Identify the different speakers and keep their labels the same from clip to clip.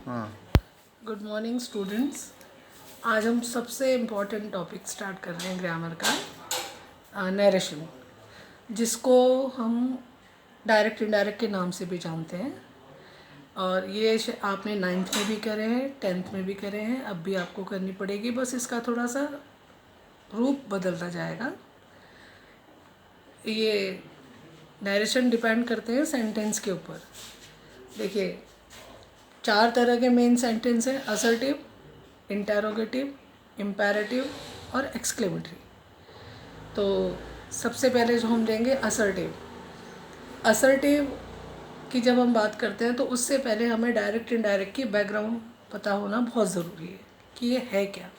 Speaker 1: हाँ।
Speaker 2: Good morning students. आज हम सबसे इम्पॉर्टेंट टॉपिक स्टार्ट कर रहे हैं ग्रामर का, नरेशन, जिसको हम डायरेक्ट इनडायरेक्ट के नाम से भी जानते हैं। और ये आपने 9th में भी करे हैं, 10th में भी करे हैं, अब भी आपको करनी पड़ेगी, बस इसका थोड़ा सा रूप बदलता जाएगा। ये नरेशन डिपेंड करते हैं सेंटेंस के ऊपर। देखिए, 4 तरह के मेन सेंटेंस हैं: असर्टिव, इंटेरोगेटिव, इम्पेरेटिव और एक्सक्लेमेटरी। तो सबसे पहले जो हम लेंगे असर्टिव। असर्टिव की जब हम बात करते हैं तो उससे पहले हमें डायरेक्ट इनडायरेक्ट की बैकग्राउंड पता होना बहुत ज़रूरी है कि ये है क्या।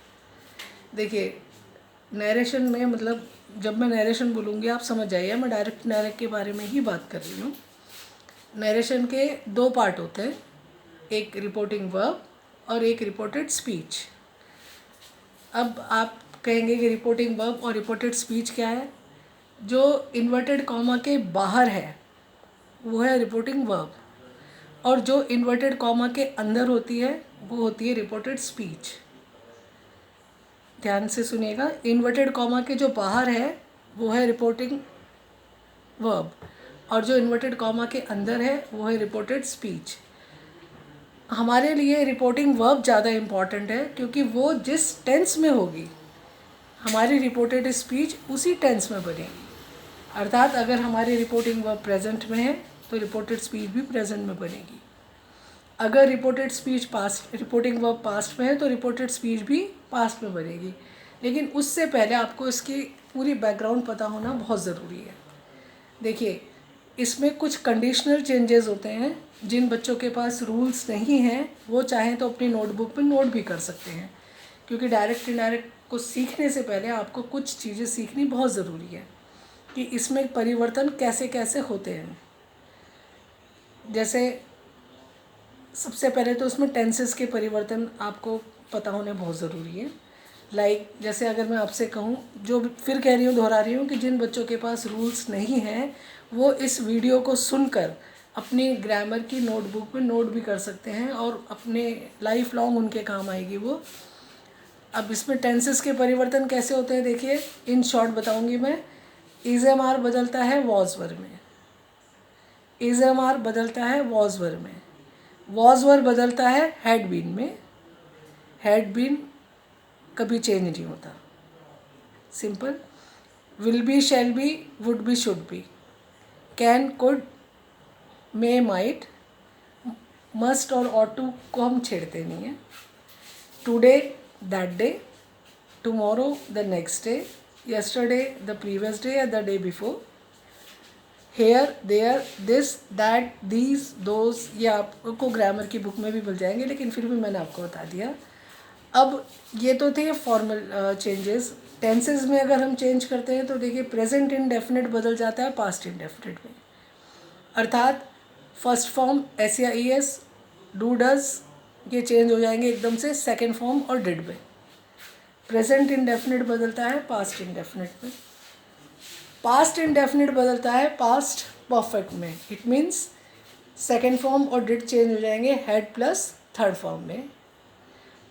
Speaker 2: देखिए, नरेशन में मतलब जब मैं नरेशन बोलूँगी आप समझ जाइए, मैं डायरेक्ट इनडायरेक्ट के बारे में ही बात कर रही हूँ। नरेशन के 2 पार्ट होते हैं, एक रिपोर्टिंग वर्ब और एक रिपोर्टेड स्पीच। अब आप कहेंगे कि रिपोर्टिंग वर्ब और रिपोर्टेड स्पीच क्या है? जो इन्वर्टेड कॉमा के बाहर है वो है रिपोर्टिंग वर्ब, और जो इन्वर्टेड कॉमा के अंदर होती है वो होती है रिपोर्टेड स्पीच। ध्यान से सुनिएगा, इन्वर्टेड कॉमा के जो बाहर है वो है रिपोर्टिंग वर्ब, और जो इन्वर्टेड कॉमा के अंदर है वो है रिपोर्टेड स्पीच। हमारे लिए रिपोर्टिंग वर्ब ज़्यादा इम्पॉर्टेंट है, क्योंकि वो जिस टेंस में होगी हमारी रिपोर्टेड स्पीच उसी टेंस में बनेगी। अर्थात अगर हमारी रिपोर्टिंग वर्ब प्रेजेंट में है तो रिपोर्टेड स्पीच भी प्रेजेंट में बनेगी। अगर रिपोर्टिंग वर्ब पास्ट में है तो रिपोर्टेड स्पीच भी पास्ट में बनेगी। लेकिन उससे पहले आपको इसकी पूरी बैकग्राउंड पता होना बहुत ज़रूरी है। देखिए, इसमें कुछ कंडीशनल चेंजेस होते हैं। जिन बच्चों के पास रूल्स नहीं हैं वो चाहें तो अपनी नोटबुक में नोट भी कर सकते हैं, क्योंकि डायरेक्ट इनडायरेक्ट को सीखने से पहले आपको कुछ चीज़ें सीखनी बहुत ज़रूरी है कि इसमें परिवर्तन कैसे कैसे होते हैं। जैसे सबसे पहले तो उसमें टेंसेस के परिवर्तन आपको पता होने बहुत ज़रूरी है। जैसे अगर मैं आपसे कहूँ, जो फिर कह रही हूँ, दोहरा रही हूँ कि जिन बच्चों के पास रूल्स नहीं हैं वो इस वीडियो को सुनकर अपनी ग्रामर की नोटबुक में नोट भी कर सकते हैं और अपने लाइफ लॉन्ग उनके काम आएगी वो। अब इसमें टेंसेस के परिवर्तन कैसे होते हैं, देखिए, इन शॉर्ट बताऊंगी मैं। इज़-एम-आर बदलता है वॉज वर में, इज़-एम-आर बदलता है वॉज वर में, वॉज वर बदलता है हैड बीन में, हैड बीन कभी चेंज नहीं होता, simple. Will be, shall be, would be, should be, can, could, may, might, must और ऑट टू को हम छेड़ते नहीं हैं। Today, that day, tomorrow, the next day, yesterday, the previous day या the day before, here, there, this, that, these, those, ये आपको grammar की बुक में भी मिल जाएंगे, लेकिन फिर भी मैंने आपको बता दिया। अब ये तो थे फॉर्मल चेंजेस। टेंसेस में अगर हम चेंज करते हैं तो देखिए, प्रेजेंट इंडेफिनिट बदल जाता है पास्ट इंडेफिनिट में। अर्थात फर्स्ट फॉर्म एस या ई एस, डू, डज, ये चेंज हो जाएंगे एकदम से सेकेंड फॉर्म और डिड में। प्रेजेंट इंडेफिनिट बदलता है पास्ट इंडेफिनिट में, पास्ट इंडेफिनिट बदलता है पास्ट परफेक्ट में। इट मीन्स सेकेंड फॉर्म और डिड चेंज हो जाएंगे हैड प्लस थर्ड फॉर्म में।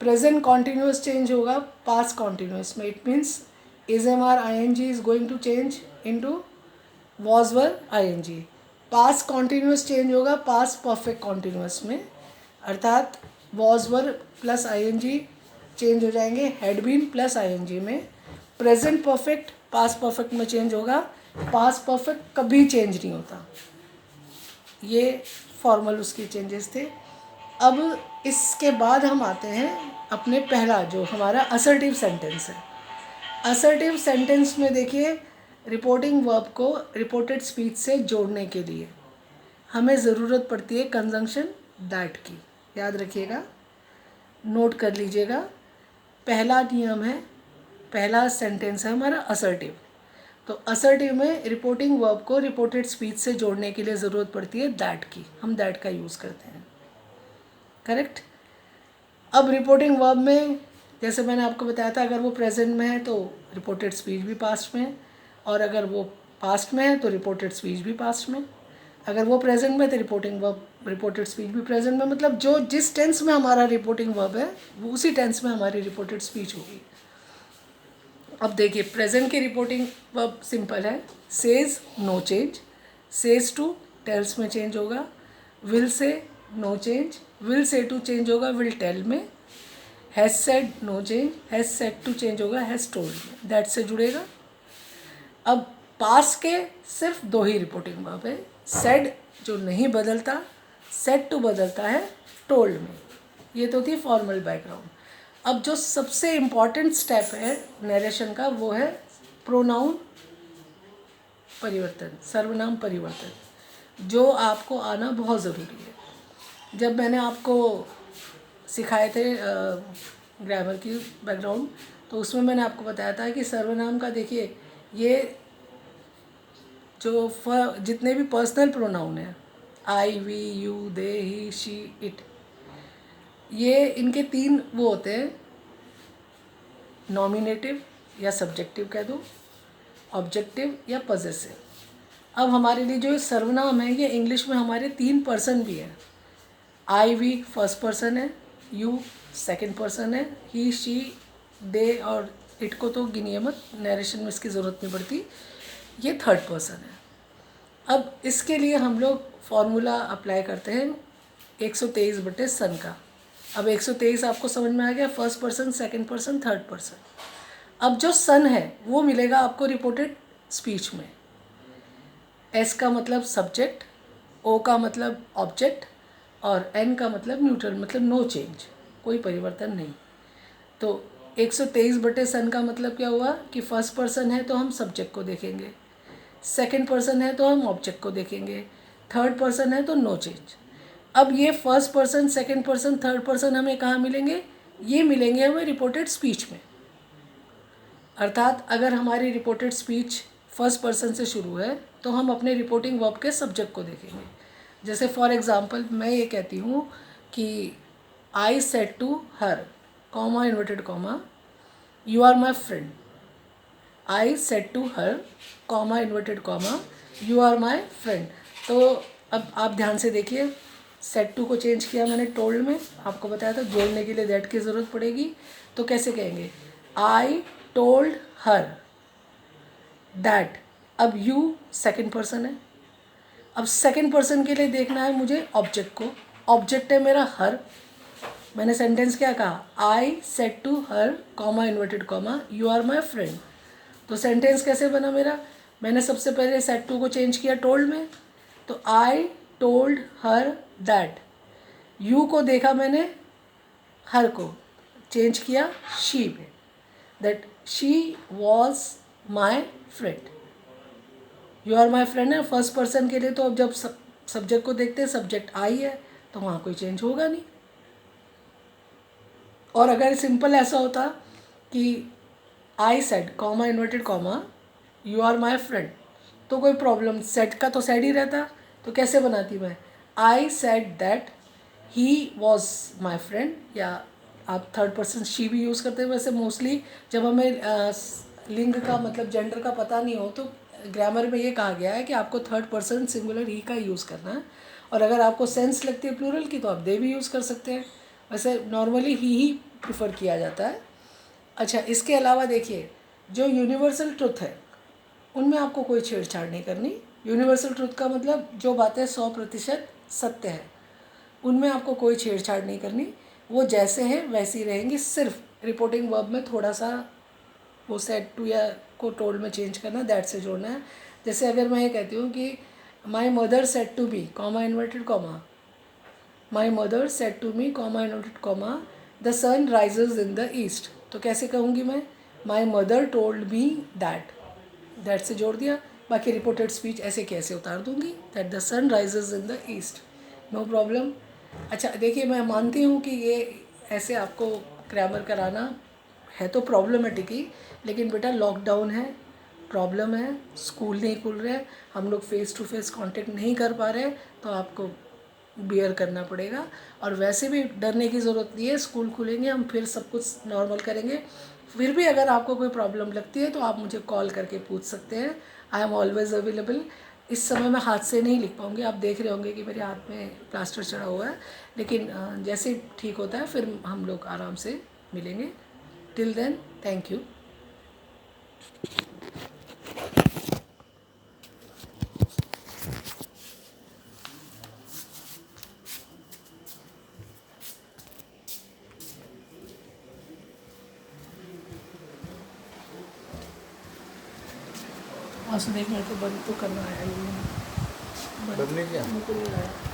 Speaker 2: प्रेजेंट कॉन्टीन्यूस चेंज होगा पास्ट कॉन्टीन्यूस में। It means is am are I N G is going to change into was were I N G. Past continuous change होगा past perfect continuous में, अर्थात was were plus आई-एन-जी change हो जाएंगे had been plus आई-एन-जी में। Present perfect past perfect में change होगा, past perfect कभी change नहीं होता। ये फॉर्मल उसके चेंजेस थे। अब इसके बाद हम आते हैं अपने पहला जो हमारा असर्टिव सेंटेंस है। असर्टिव सेंटेंस में देखिए, रिपोर्टिंग वर्ब को रिपोर्टेड स्पीच से जोड़ने के लिए हमें ज़रूरत पड़ती है कंजंक्शन दैट की। याद रखिएगा, नोट कर लीजिएगा। पहला नियम है, पहला सेंटेंस है हमारा असर्टिव। तो असर्टिव में रिपोर्टिंग वर्ब को रिपोर्टेड स्पीच से जोड़ने के लिए ज़रूरत पड़ती है दैट की। हम दैट का यूज़ करते हैं, करेक्ट। अब रिपोर्टिंग वर्ब में जैसे मैंने आपको बताया था, अगर वो प्रेजेंट में है तो रिपोर्टेड स्पीच भी पास्ट में है, और अगर वो पास्ट में है तो रिपोर्टेड स्पीच भी पास्ट में। अगर वो प्रेजेंट में तो रिपोर्टिंग वर्ब रिपोर्टेड स्पीच भी प्रेजेंट में, मतलब जो जिस टेंस में हमारा रिपोर्टिंग वर्ब है वो उसी टेंस में हमारी रिपोर्टेड स्पीच होगी। अब देखिए प्रेजेंट की रिपोर्टिंग वर्ब सिंपल है, says no change, says to tells में चेंज होगा, will say no change, will say to change होगा विल टेल में, has said no change, has said to change होगा हैज़ टोल्ड में, that से जुड़ेगा। अब पास के सिर्फ दो ही रिपोर्टिंग वर्ब है, सेड जो नहीं बदलता, सेड टू बदलता है टोल्ड में। ये तो थी फॉर्मल बैकग्राउंड। अब जो सबसे इम्पॉर्टेंट स्टेप है नरेशन का वो है प्रोनाउन परिवर्तन, सर्वनाम परिवर्तन, जो आपको आना बहुत ज़रूरी है। जब मैंने आपको सिखाए थे ग्रामर की बैकग्राउंड, तो उसमें मैंने आपको बताया था कि सर्वनाम का देखिए ये जो जितने भी पर्सनल प्रोनाउन हैं, I we you they he she it, ये इनके तीन वो होते हैं, नॉमिनेटिव या सब्जेक्टिव कह दो, ऑब्जेक्टिव या पजेसिव। अब हमारे लिए जो सर्वनाम है ये इंग्लिश में हमारे तीन पर्सन भी हैं, आई वी फर्स्ट पर्सन है, यू सेकंड पर्सन है, ही शी दे और इट को तो गिनिए मत, नरेशन में इसकी ज़रूरत नहीं पड़ती, ये थर्ड पर्सन है। अब इसके लिए हम लोग फॉर्मूला अप्लाई करते हैं 123/सन का। अब 123 आपको समझ में आ गया, first person, second person, third person. अब जो सन है वो मिलेगा आपको रिपोर्टेड स्पीच में, एस का मतलब सब्जेक्ट, ओ का मतलब ऑब्जेक्ट और एन का मतलब न्यूट्रल, मतलब नो चेंज, कोई परिवर्तन नहीं। तो 123/सन का मतलब क्या हुआ कि फर्स्ट पर्सन है तो हम सब्जेक्ट को देखेंगे, सेकंड पर्सन है तो हम ऑब्जेक्ट को देखेंगे, थर्ड पर्सन है तो नो चेंज। अब ये first person, second person, third person हमें कहाँ मिलेंगे? ये मिलेंगे हमें रिपोर्टेड स्पीच में। अर्थात अगर हमारी रिपोर्टेड स्पीच फर्स्ट पर्सन से शुरू है तो हम अपने रिपोर्टिंग वर्ब के सब्जेक्ट को देखेंगे। जैसे फॉर एग्जांपल मैं ये कहती हूँ कि I said to her, comma inverted comma, you are my friend. I said to her, comma inverted comma, you are my friend. तो अब आप ध्यान से देखिए, सेड टू को चेंज किया मैंने टोल्ड में, आपको बताया था जोड़ने के लिए दैट की ज़रूरत पड़ेगी। तो कैसे कहेंगे? आई टोल्ड हर दैट। अब यू सेकंड पर्सन है, अब सेकंड पर्सन के लिए देखना है मुझे ऑब्जेक्ट को, ऑब्जेक्ट है मेरा हर। मैंने सेंटेंस क्या कहा? I said to her, comma inverted comma, you are my friend. तो सेंटेंस कैसे बना मेरा? मैंने सबसे पहले सेड टू को चेंज किया टोल्ड में, तो I told her that. You को देखा मैंने, हर को चेंज किया शी में, that she was my friend. You are my friend है फर्स्ट पर्सन के लिए, तो अब जब सब्जेक्ट को देखते हैं, सब्जेक्ट आई है तो वहाँ कोई चेंज होगा नहीं। और अगर सिंपल ऐसा होता कि I said, comma inverted comma, you are my friend, तो कोई प्रॉब्लम, सेड का तो सेड ही रहता। तो कैसे बनाती मैं? I said that he was my friend, या आप थर्ड पर्सन शी भी यूज़ करते हैं। वैसे मोस्टली जब हमें लिंग का मतलब जेंडर का पता नहीं हो तो ग्रामर में ये कहा गया है कि आपको थर्ड पर्सन सिंगुलर ही का यूज़ करना है, और अगर आपको सेंस लगती है प्लूरल की तो आप दे भी यूज़ कर सकते हैं। वैसे नॉर्मली ही प्रिफर किया जाता है। अच्छा, इसके अलावा देखिए जो यूनिवर्सल ट्रुथ है उनमें आपको कोई छेड़छाड़ नहीं करनी। यूनिवर्सल ट्रुथ का मतलब जो बातें 100% सत्य है उनमें आपको कोई छेड़छाड़ नहीं करनी, वो जैसे हैं वैसी रहेंगी। सिर्फ रिपोर्टिंग वर्ब में थोड़ा सा वो सेड टू या को टोल्ड में चेंज करना, दैट से जोड़ना है। जैसे अगर मैं ये कहती हूँ कि my mother said to be, comma inverted comma, my mother said to me, comma inverted comma, the sun rises in the east, तो कैसे कहूँगी मैं? My mother told me that, that से जोड़ दिया। बाकी रिपोर्टेड स्पीच ऐसे कैसे उतार दूंगी, that the sun rises in the east, no problem. अच्छा देखिए, मैं मानती हूँ कि ये ऐसे आपको ग्रामर कराना है तो प्रॉब्लमेटिक ही, लेकिन बेटा लॉकडाउन है, प्रॉब्लम है, स्कूल नहीं खुल रहे, हम लोग फेस टू फेस कांटेक्ट नहीं कर पा रहे, तो आपको बियर करना पड़ेगा। और वैसे भी डरने की ज़रूरत नहीं है, स्कूल खुलेंगे हम फिर सब कुछ नॉर्मल करेंगे। फिर भी अगर आपको कोई प्रॉब्लम लगती है तो आप मुझे कॉल करके पूछ सकते हैं, आई एम ऑलवेज अवेलेबल। इस समय मैं हाथ से नहीं लिख पाऊँगी। आप देख रहे होंगे कि मेरे हाथ में प्लास्टर चढ़ा हुआ है, लेकिन जैसे ठीक होता है फिर हम लोग आराम से मिलेंगे। Till then, thank you. Vasudev, मेरे को बंद तो करना है,
Speaker 1: बंद नहीं किया?
Speaker 2: बिल्कुल नहीं आया।